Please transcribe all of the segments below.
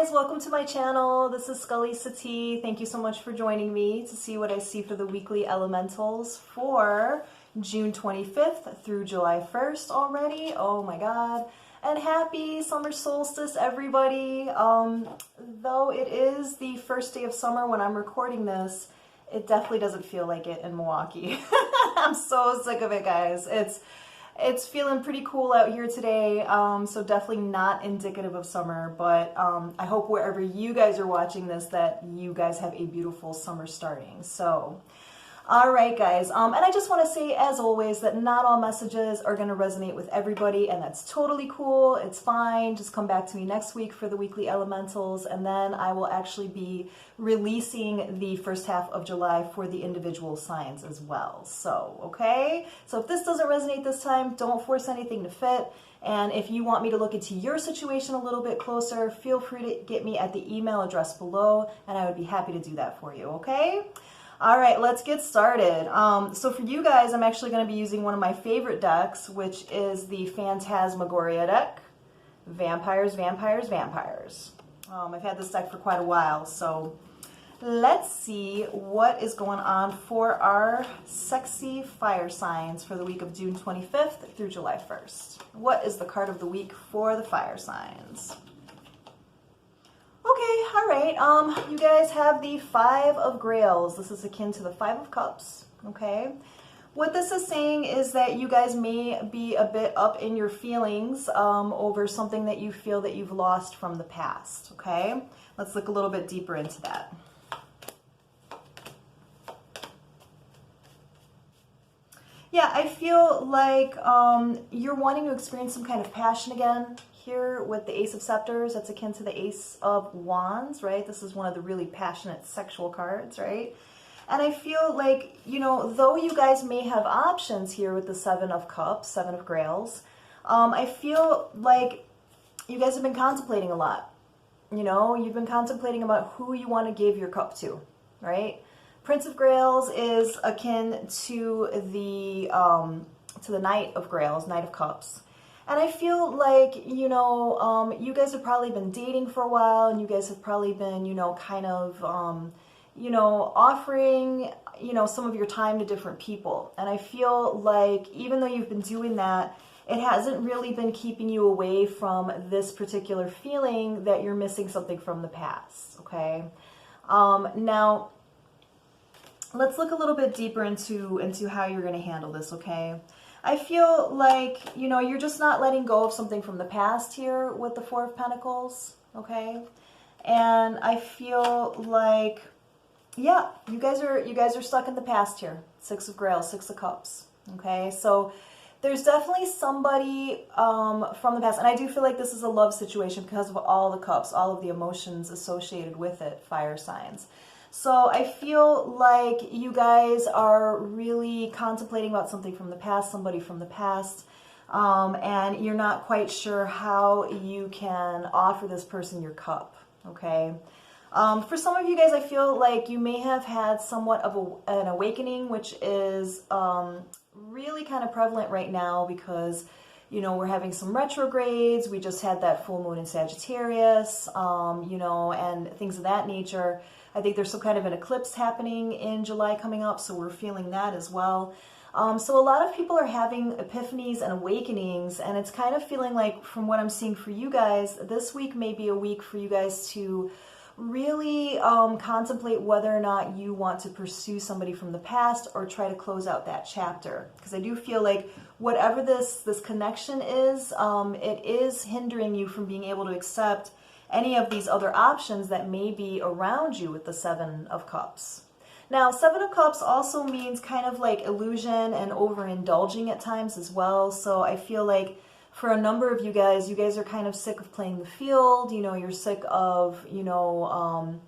guys, welcome to my channel. This is Scully Sati. Thank you so much for joining me to see what I see for the weekly elementals for June 25th through July 1st already. Oh my god. And happy summer solstice, everybody. Though it is the first day of summer when I'm recording this, it definitely doesn't feel like it in Milwaukee. I'm so sick of it, guys. It's feeling pretty cool out here today, so definitely not indicative of summer, but I hope wherever you guys are watching this that you guys have a beautiful summer starting. So, all right, guys, and I just want to say, as always, that not all messages are going to resonate with everybody, and that's totally cool. It's fine. Just come back to me next week for the weekly elementals, and then I will actually be releasing the first half of July for the individual signs as well. So, okay? So if this doesn't resonate this time, don't force anything to fit. And if you want me to look into your situation a little bit closer, feel free to get me at the email address below, and I would be happy to do that for you, okay? All right, let's get started. So for you guys, I'm actually going to be using one of my favorite decks, which is the Phantasmagoria deck. Vampires, Vampires, Vampires. I've had this deck for quite a while, so let's see what is going on for our sexy fire signs for the week of June 25th through July 1st. What is the card of the week for the fire signs? Okay, all right, you guys have the Five of Grails. This is akin to the Five of Cups, okay? What this is saying is that you guys may be a bit up in your feelings over something that you feel that you've lost from the past, okay? Let's look a little bit deeper into that. Yeah, I feel like you're wanting to experience some kind of passion again. Here with the Ace of Scepters, that's akin to the Ace of Wands, right? This is one of the really passionate sexual cards, right? And I feel like, you know, though you guys may have options here with the Seven of Cups, Seven of Grails, I feel like you guys have been contemplating a lot. You know, you've been contemplating about who you want to give your cup to, right? Prince of Grails is akin to the Knight of Grails, Knight of Cups. And I feel like, you know, you guys have probably been dating for a while, and you guys have probably been, you know, kind of, you know, offering, you know, some of your time to different people. And I feel like even though you've been doing that, it hasn't really been keeping you away from this particular feeling that you're missing something from the past, okay? Now, let's look a little bit deeper into how you're going to handle this, okay? I feel like, you know, you're just not letting go of something from the past here with the Four of Pentacles, okay? And I feel like, yeah, you guys are stuck in the past here. Six of Grails, Six of Cups, okay? So there's definitely somebody from the past, and I do feel like this is a love situation because of all the cups, all of the emotions associated with it, fire signs. So I feel like you guys are really contemplating about something from the past, somebody from the past, and you're not quite sure how you can offer this person your cup, okay? For some of you guys, I feel like you may have had somewhat of an awakening, which is really kind of prevalent right now because, you know, we're having some retrogrades. We just had that full moon in Sagittarius, you know, and things of that nature. I think there's some kind of an eclipse happening in July coming up, so we're feeling that as well. So a lot of people are having epiphanies and awakenings, and it's kind of feeling like, from what I'm seeing for you guys, this week may be a week for you guys to really contemplate whether or not you want to pursue somebody from the past or try to close out that chapter. Because I do feel like whatever this connection is, it is hindering you from being able to accept any of these other options that may be around you with the Seven of Cups. Now, Seven of Cups also means kind of like illusion and overindulging at times as well. So I feel like for a number of you guys are kind of sick of playing the field. You know, you're sick of, you know,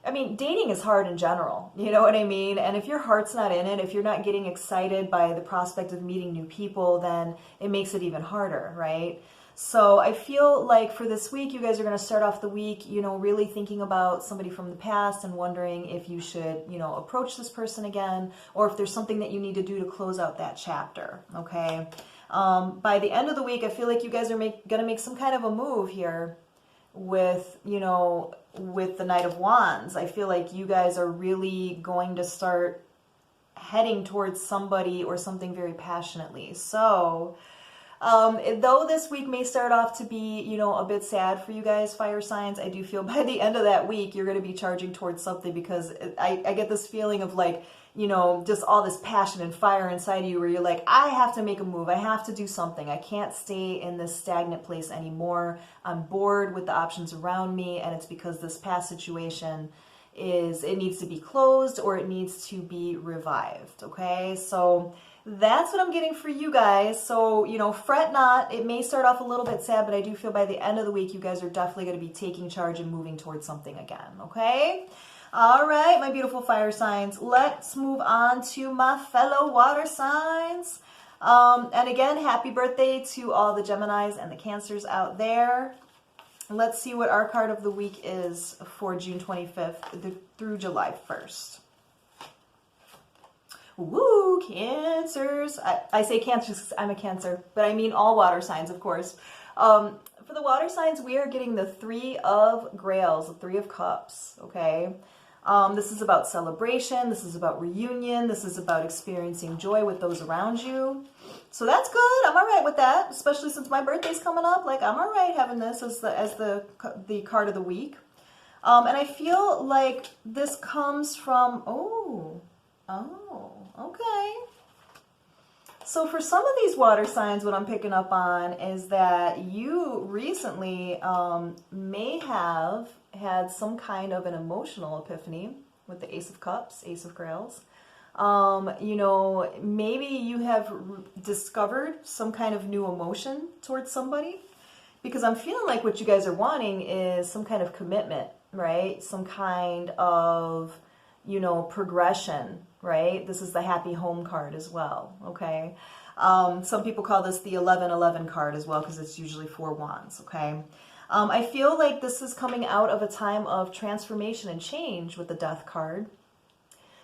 I mean, dating is hard in general, you know what I mean? And if your heart's not in it, if you're not getting excited by the prospect of meeting new people, then it makes it even harder, right? So I feel like for this week, you guys are going to start off the week, you know, really thinking about somebody from the past and wondering if you should, you know, approach this person again, or if there's something that you need to do to close out that chapter, okay? By the end of the week, I feel like you guys are going to make some kind of a move here with, you know, with the Knight of Wands. I feel like you guys are really going to start heading towards somebody or something very passionately. So, though this week may start off to be, you know, a bit sad for you guys, fire signs, I do feel by the end of that week, you're going to be charging towards something, because I get this feeling of like, you know, just all this passion and fire inside of you where you're like, I have to make a move. I have to do something. I can't stay in this stagnant place anymore. I'm bored with the options around me. And it's because this past situation it needs to be closed or it needs to be revived. Okay. So that's what I'm getting for you guys. So, you know, fret not. It may start off a little bit sad, but I do feel by the end of the week, you guys are definitely going to be taking charge and moving towards something again. Okay. All right, my beautiful fire signs. Let's move on to my fellow water signs. And again, happy birthday to all the Geminis and the Cancers out there. Let's see what our card of the week is for June 25th through July 1st. Woo, Cancers. I say Cancers because I'm a Cancer, but I mean all water signs, of course. For the water signs, we are getting the Three of Grails, the Three of Cups, okay? This is about celebration. This is about reunion. This is about experiencing joy with those around you. So that's good. I'm all right with that, especially since my birthday's coming up. Like, I'm all right having this as the card of the week. And I feel like this comes from, okay. So for some of these water signs, what I'm picking up on is that you recently may have had some kind of an emotional epiphany with the Ace of Cups, Ace of Grails. You know, maybe you have discovered some kind of new emotion towards somebody, because I'm feeling like what you guys are wanting is some kind of commitment, right? Some kind of, you know, progression, right? This is the happy home card as well, okay? Some people call this the 11-11 card as well, because it's usually 4 wands, okay? I feel like this is coming out of a time of transformation and change with the Death card.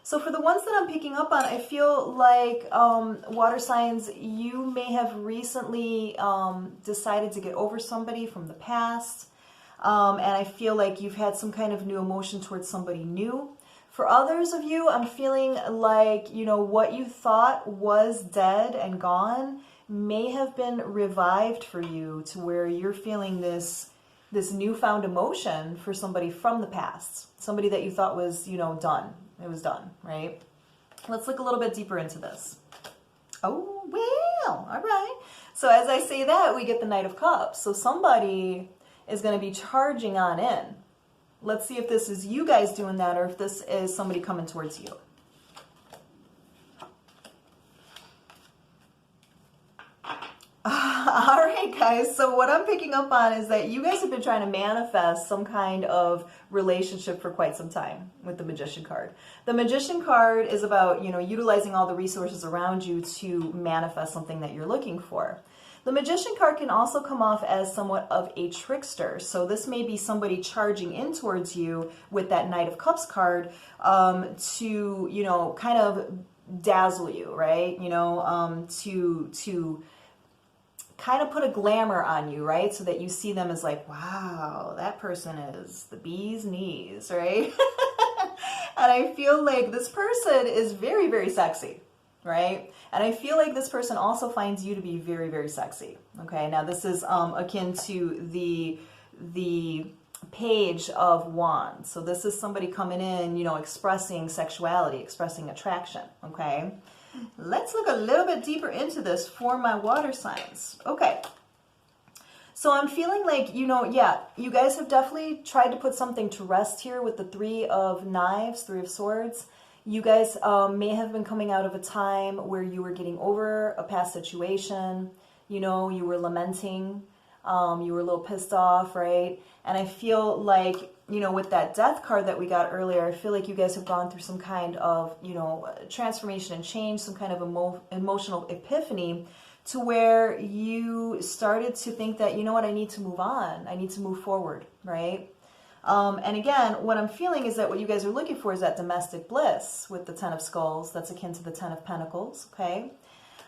So for the ones that I'm picking up on, I feel like water signs, you may have recently decided to get over somebody from the past. And I feel like you've had some kind of new emotion towards somebody new. For others of you, I'm feeling like, you know, what you thought was dead and gone may have been revived for you, to where you're feeling this newfound emotion for somebody from the past, somebody that you thought was, you know, done. It was done, right? Let's look a little bit deeper into this. Oh, well, all right. So as I say that, we get the Knight of Cups. So somebody is going to be charging on in. Let's see if this is you guys doing that, or if this is somebody coming towards you. All right, guys. So what I'm picking up on is that you guys have been trying to manifest some kind of relationship for quite some time with the Magician card. The Magician card is about, you know, utilizing all the resources around you to manifest something that you're looking for. The Magician card can also come off as somewhat of a trickster. So this may be somebody charging in towards you with that Knight of Cups card to, you know, kind of dazzle you, right? You know, to kind of put a glamour on you, right? So that you see them as like, wow, that person is the bee's knees, right? And I feel like this person is very, very sexy, right? And I feel like this person also finds you to be very, very sexy. Okay, now this is akin to the Page of Wands. So this is somebody coming in, you know, expressing sexuality, expressing attraction. Okay, let's look a little bit deeper into this for my water signs. Okay, so I'm feeling like, you know, yeah, you guys have definitely tried to put something to rest here with the Three of Knives, Three of Swords. You guys may have been coming out of a time where you were getting over a past situation. You know, you were lamenting. You were a little pissed off, right? And I feel like, you know, with that Death card that we got earlier, I feel like you guys have gone through some kind of, you know, transformation and change, some kind of emotional epiphany, to where you started to think that, you know what, I need to move on. I need to move forward, right? And again, what I'm feeling is that what you guys are looking for is that domestic bliss with the Ten of Skulls. That's akin to the Ten of Pentacles, okay?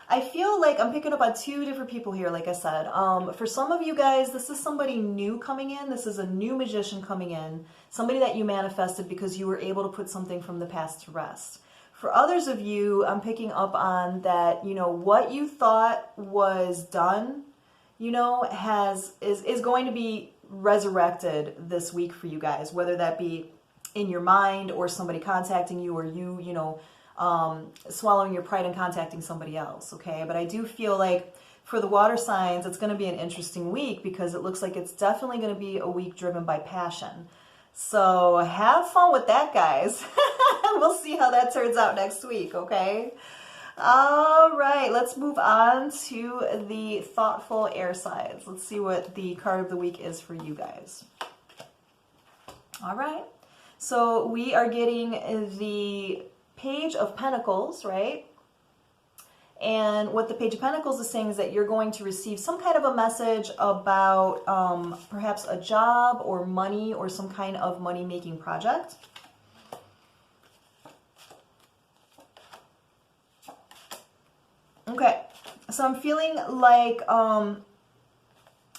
I feel like I'm picking up on two different people here, like I said. For some of you guys, this is somebody new coming in. This is a new magician coming in. Somebody that you manifested because you were able to put something from the past to rest. For others of you, I'm picking up on that, you know, what you thought was done, you know, is going to be resurrected this week for you guys, whether that be in your mind or somebody contacting you or you know, swallowing your pride and contacting somebody else, okay? But I do feel like for the water signs, it's going to be an interesting week because it looks like it's definitely going to be a week driven by passion. So have fun with that, guys. We'll see how that turns out next week, okay? All right, let's move on to the thoughtful air signs. Let's see what the card of the week is for you guys. All right, so we are getting the Page of Pentacles, right? And what the Page of Pentacles is saying is that you're going to receive some kind of a message about perhaps a job or money or some kind of money-making project. Okay, so I'm feeling like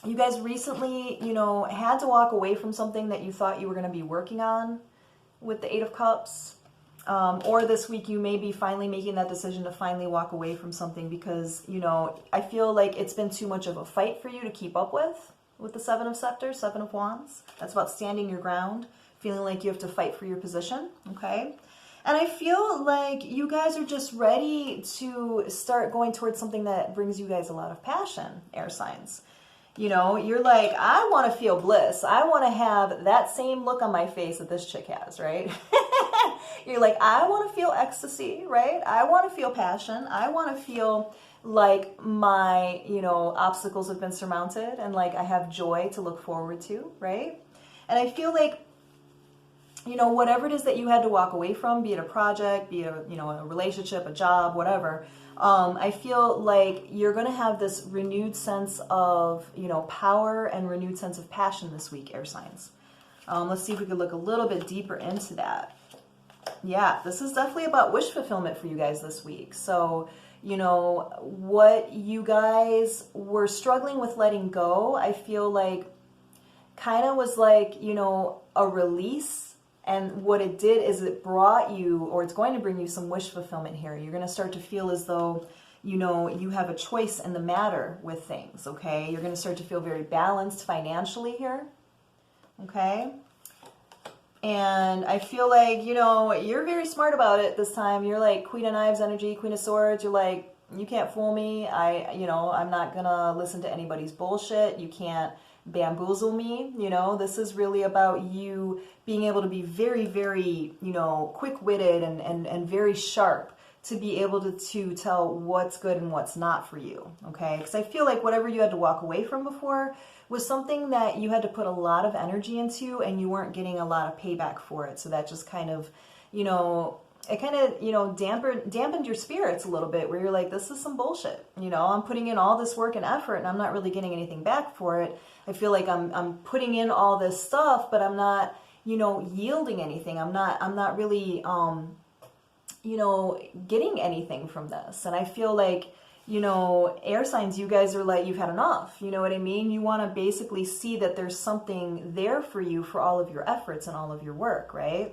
you guys recently, you know, had to walk away from something that you thought you were going to be working on with the Eight of Cups. Or this week you may be finally making that decision to finally walk away from something because, you know, I feel like it's been too much of a fight for you to keep up with the Seven of Scepters, Seven of Wands. That's about standing your ground, feeling like you have to fight for your position, okay? And I feel like you guys are just ready to start going towards something that brings you guys a lot of passion, air signs. You know, you're like, I want to feel bliss. I want to have that same look on my face that this chick has, right? You're like, I want to feel ecstasy, right? I want to feel passion. I want to feel like my, you know, obstacles have been surmounted and like I have joy to look forward to, right? And I feel like, you know, whatever it is that you had to walk away from, be it a project, be it a, you know, a relationship, a job, whatever, I feel like you're going to have this renewed sense of, you know, power and renewed sense of passion this week, air signs. Let's see if we could look a little bit deeper into that. Yeah, this is definitely about wish fulfillment for you guys this week. So, you know, what you guys were struggling with letting go, I feel like kind of was like, you know, a release. And what it did is it brought you, or it's going to bring you some wish fulfillment here. You're going to start to feel as though, you know, you have a choice in the matter with things, okay? You're going to start to feel very balanced financially here, okay? And I feel like, you know, you're very smart about it this time. You're like Queen of Knives energy, Queen of Swords. You're like, you can't fool me. You know, I'm not going to listen to anybody's bullshit. You can't bamboozle me. You know, this is really about you being able to be very, very, you know, quick-witted and very sharp to be able to tell what's good and what's not for you, okay? Because I feel like whatever you had to walk away from before was something that you had to put a lot of energy into and you weren't getting a lot of payback for it. So that just kind of, you know, it kind of, you know, dampened your spirits a little bit where you're like, this is some bullshit. You know, I'm putting in all this work and effort and I'm not really getting anything back for it. I feel like I'm putting in all this stuff, but I'm not, you know, yielding anything. I'm not really, you know, getting anything from this. And I feel like, you know, air signs, you guys are like, you've had enough. You know what I mean? You want to basically see that there's something there for you for all of your efforts and all of your work, right?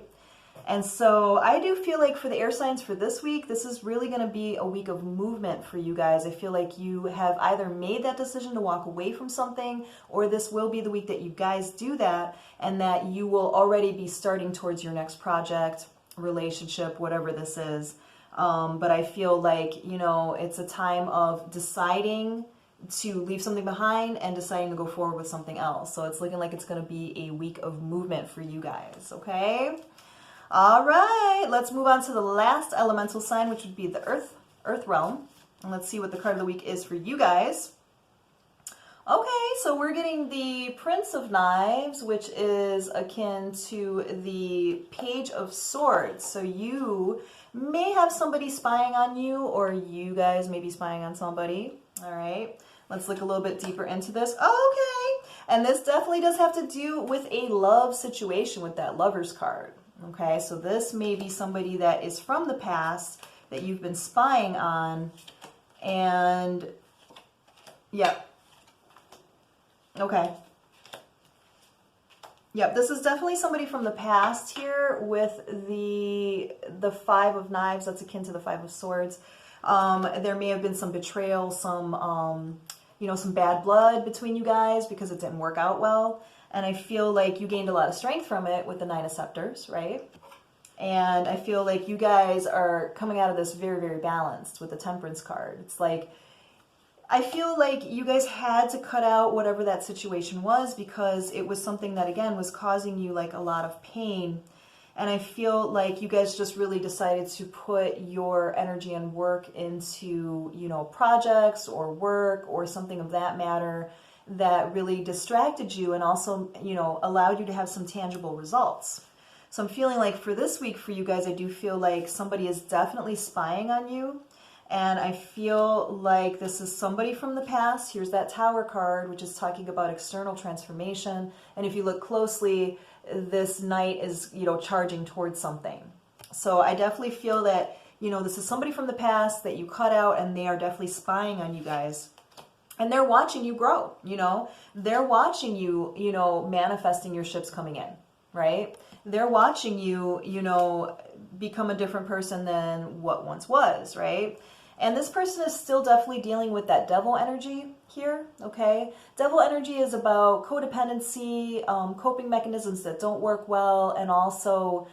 And so I do feel like for the air signs for this week, this is really going to be a week of movement for you guys. I feel like you have either made that decision to walk away from something, or this will be the week that you guys do that, and that you will already be starting towards your next project, relationship, whatever this is. But I feel like, you know, it's a time of deciding to leave something behind and deciding to go forward with something else. So it's looking like it's going to be a week of movement for you guys, okay? All right, let's move on to the last elemental sign, which would be the earth realm. And let's see what the card of the week is for you guys. Okay, so we're getting the Prince of Knives, which is akin to the Page of Swords. So you may have somebody spying on you, or you guys may be spying on somebody. All right, let's look a little bit deeper into this. Okay, and this definitely does have to do with a love situation with that Lover's card. Okay, so this may be somebody that is from the past that you've been spying on, And, yep. Okay. Yep, this is definitely somebody from the past here with the Five of Knives. That's akin to the Five of Swords. There may have been some betrayal, some, you know, some bad blood between you guys because it didn't work out well. And I feel like you gained a lot of strength from it with the Nine of Scepters, right? And I feel like you guys are coming out of this very, very balanced with the Temperance card. It's like, I feel like you guys had to cut out whatever that situation was because it was something that, again, was causing you like a lot of pain. And I feel like you guys just really decided to put your energy and work into, you know, projects or work or something of that matter that really distracted you and also, you know, allowed you to have some tangible results. So I'm feeling like for this week for you guys, I do feel like somebody is definitely spying on you. And I feel like this is somebody from the past. Here's that Tower card, which is talking about external transformation. And if you look closely, this knight is, you know, charging towards something. So I definitely feel that, you know, this is somebody from the past that you cut out and they are definitely spying on you guys. And they're watching you grow, you know. They're watching you, you know, manifesting your ships coming in, right? They're watching you, you know, become a different person than what once was, right? And this person is still definitely dealing with that devil energy here, okay? Devil energy is about codependency, coping mechanisms that don't work well, and also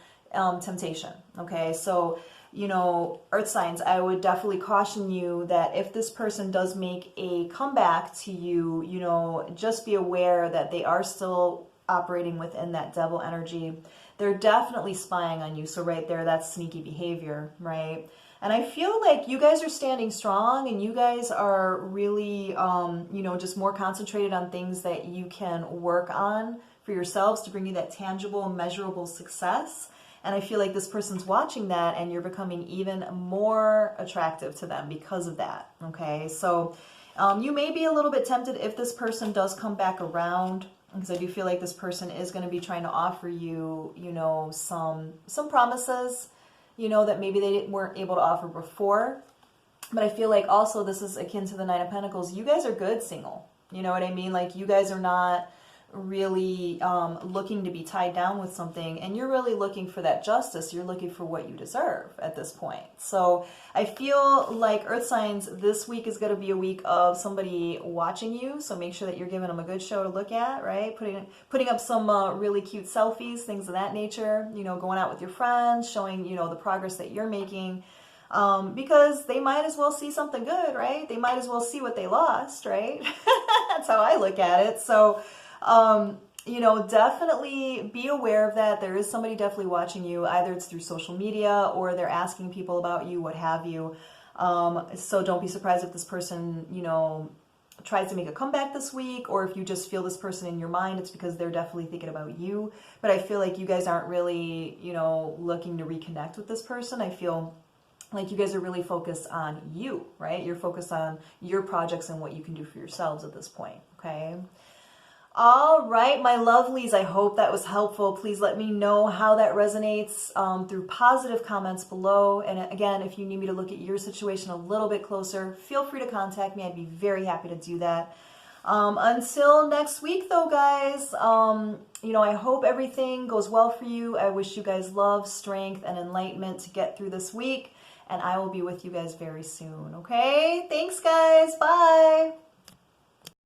temptation, okay? So, you know, earth signs, I would definitely caution you that if this person does make a comeback to you, you know, just be aware that they are still operating within that devil energy. They're definitely spying on you. So right there, that's sneaky behavior, right? And I feel like you guys are standing strong and you guys are really, you know, just more concentrated on things that you can work on for yourselves to bring you that tangible, measurable success. And I feel like this person's watching that and you're becoming even more attractive to them because of that, okay? So you may be a little bit tempted if this person does come back around, because I do feel like this person is going to be trying to offer you, you know, some promises, you know, that maybe they weren't able to offer before. But I feel like also this is akin to the Nine of Pentacles. You guys are good single. You know what I mean? Like you guys are not really looking to be tied down with something, and you're really looking for that justice. You're looking for what you deserve at this point. So I feel like earth signs, this week is going to be a week of somebody watching you, so make sure that you're giving them a good show to look at, right? Putting up some really cute selfies, things of that nature, you know, going out with your friends, showing, you know, the progress that you're making, because they might as well see something good, right? They might as well see what they lost, right? That's how I look at it. So you know, definitely be aware of that. There is somebody definitely watching you. Either it's through social media or they're asking people about you, what have you. So don't be surprised if this person, you know, tries to make a comeback this week, or if you just feel this person in your mind, it's because they're definitely thinking about you. But I feel like you guys aren't really, you know, looking to reconnect with this person. I feel like you guys are really focused on you, right? You're focused on your projects and what you can do for yourselves at this point, okay? All right, my lovelies, I hope that was helpful. Please let me know how that resonates through positive comments below. And again, if you need me to look at your situation a little bit closer, feel free to contact me. I'd be very happy to do that. Until next week, though, guys, you know, I hope everything goes well for you. I wish you guys love, strength, and enlightenment to get through this week. And I will be with you guys very soon, okay? Thanks, guys. Bye.